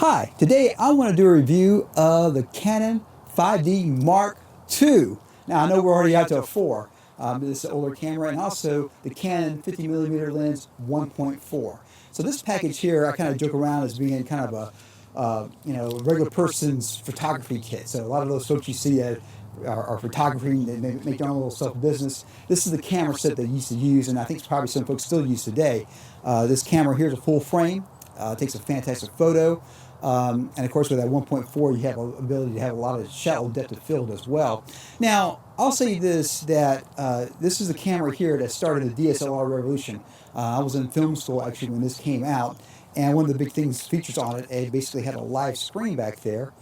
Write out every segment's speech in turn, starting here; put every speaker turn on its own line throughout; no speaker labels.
Hi, today I want to do a review of the Canon 5D Mark II. Now I know we're already out to a 4, but this is an older camera, and also the Canon 50mm lens 1.4. So this package here, I kind of joke around as being kind of a regular person's photography kit. So a lot of those folks you see that are photographing, they make their own little self-business. This is the camera set they used to use, and I think it's probably some folks still use today. This camera here is a full frame. It takes a fantastic photo. And of course with that 1.4 you have the ability to have a lot of shallow depth of field as well. Now I'll say this, that this is the camera here that started the DSLR revolution. I was in film school actually when this came out, and one of the big features on it, it basically had a live screen back there,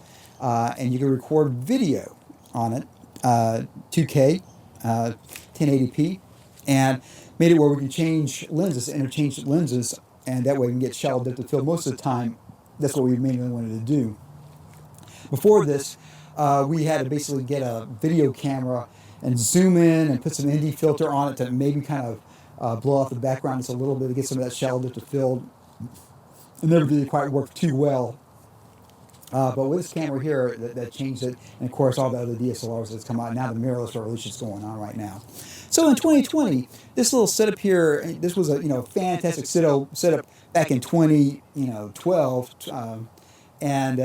and you could record video on it, 2K, 1080p, and made it where we can change lenses, interchange lenses, and that way we can get shallow depth of field. Most of the time that's what we mainly wanted to do. Before this, we had to basically get a video camera and zoom in and put some ND filter on it to maybe kind of blow off the background just a little bit to get some of that shallow depth of field. It never really quite worked too well. But with this camera here, that changed it, and of course all the other DSLRs that's come out. Now the mirrorless revolution is going on right now. So in 2020, this little setup here, this was a fantastic setup back in 2012, and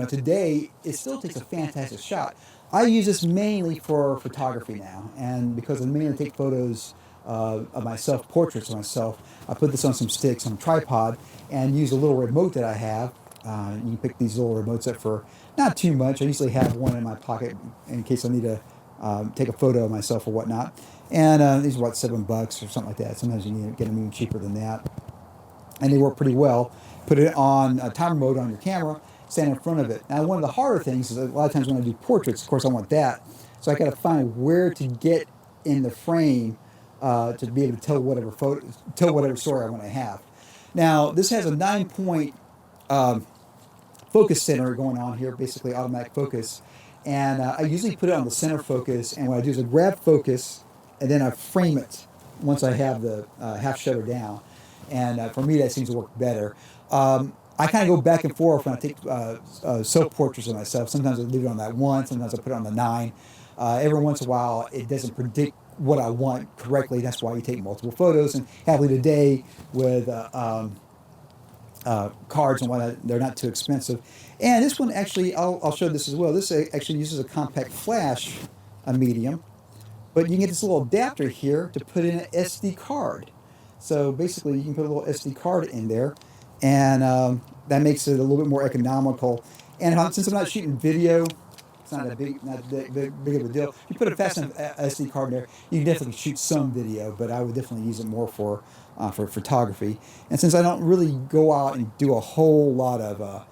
today it still takes a fantastic shot. I use this mainly for photography now, and because I mainly take photos of myself, portraits of myself, I put this on some sticks on a tripod and use a little remote that I have. You can pick these little remotes up for not too much. I usually have one in my pocket in case I need to take a photo of myself or whatnot. And these are what, $7 or something like that. Sometimes you need to get them even cheaper than that. And they work pretty well. Put it on a timer mode on your camera, stand in front of it. Now one of the harder things is a lot of times when I do portraits, of course I want that. So I got to find where to get in the frame to be able to tell whatever story I want to have. Now this has a 9-point focus center going on here, basically automatic focus, and I usually put it on the center focus, and what I do is I grab focus and then I frame it once I have the half shutter down, and for me that seems to work better. I kind of go back and forth when I take self-portraits of myself. Sometimes I leave it on that 1, sometimes I put it on the 9. Every once in a while it doesn't predict what I want correctly. That's why you take multiple photos, and happily today with cards and whatnot, they're not too expensive. And this one actually, I'll show this as well. This actually uses a compact flash medium, but you can get this little adapter here to put in an SD card. So basically you can put a little SD card in there, and that makes it a little bit more economical. And since I'm not shooting video, it's not that big of a deal. You put a fast enough SD card in there, you can definitely shoot some video, but I would definitely use it more for photography. And since I don't really go out and do a whole lot of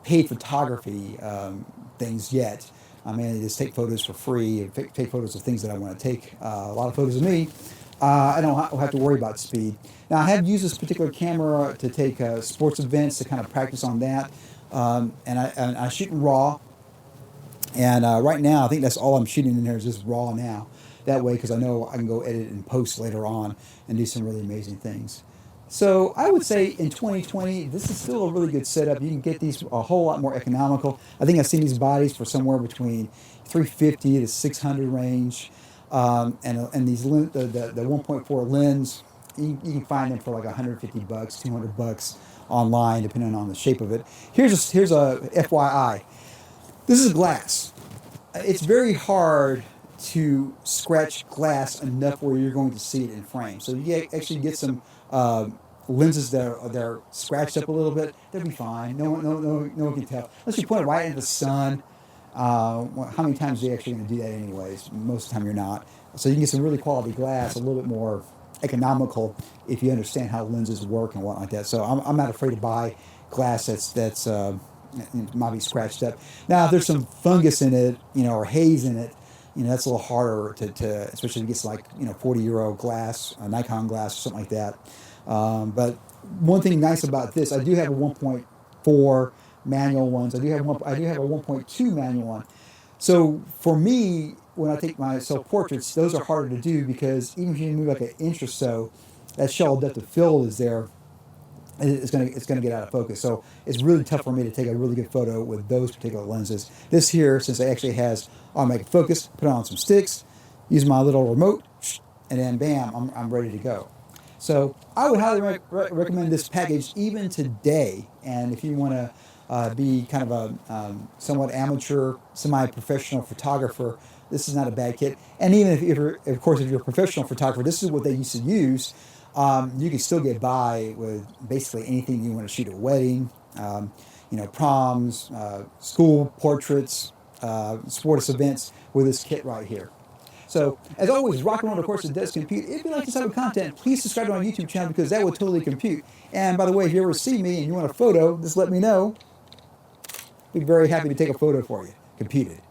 paid photography things yet, I mainly just take photos for free and take photos of things that I want to take. A lot of photos of me. I don't have to worry about speed. Now I have used this particular camera to take sports events to kind of practice on that, and I shoot in RAW. And right now, I think that's all I'm shooting in there is just RAW now. That way, because I know I can go edit and post later on and do some really amazing things. So I would say in 2020, this is still a really good setup. You can get these a whole lot more economical. I think I've seen these bodies for somewhere between $350 to $600 range. And these the 1.4 lens, you can find them for like $150, $200 online, depending on the shape of it. Here's a FYI. This is glass. It's very hard to scratch glass enough where you're going to see it in frame. So you actually get some lenses that are scratched up a little bit. They'll be fine. No one can tell. Unless you point it right into the sun. How many times are you actually going to do that anyways? Most of the time you're not. So you can get some really quality glass, a little bit more economical if you understand how lenses work and whatnot like that. So I'm not afraid to buy glass that's it might be scratched up. Now, if there's some fungus in it, or haze in it, that's a little harder to especially if it gets like, €40 glass, Nikon glass, or something like that. But one thing nice about this, I do have a 1.4 manual ones. I do have a 1.2 manual one. So for me, when I take my self-portraits, those are harder to do because even if you move like an inch or so, that shallow depth of field is there. it's gonna get out of focus. So it's really tough for me to take a really good photo with those particular lenses. This here, since it actually has automatic focus, put on some sticks, use my little remote, and then bam, I'm ready to go. So I would highly recommend this package even today. And if you want to be kind of a somewhat amateur, semi-professional photographer, this is not a bad kit. And even if you're, of course, if you're a professional photographer, this is what they used to use. You can still get by with basically anything you want to shoot: a wedding, proms, school portraits, sports events with this kit right here. So, as always, rock and roll, of course, it does compute. If you like this type of content, please subscribe to my YouTube channel because that will totally compute. And by the way, if you ever see me and you want a photo, just let me know. Be very happy to take a photo for you. Compute it.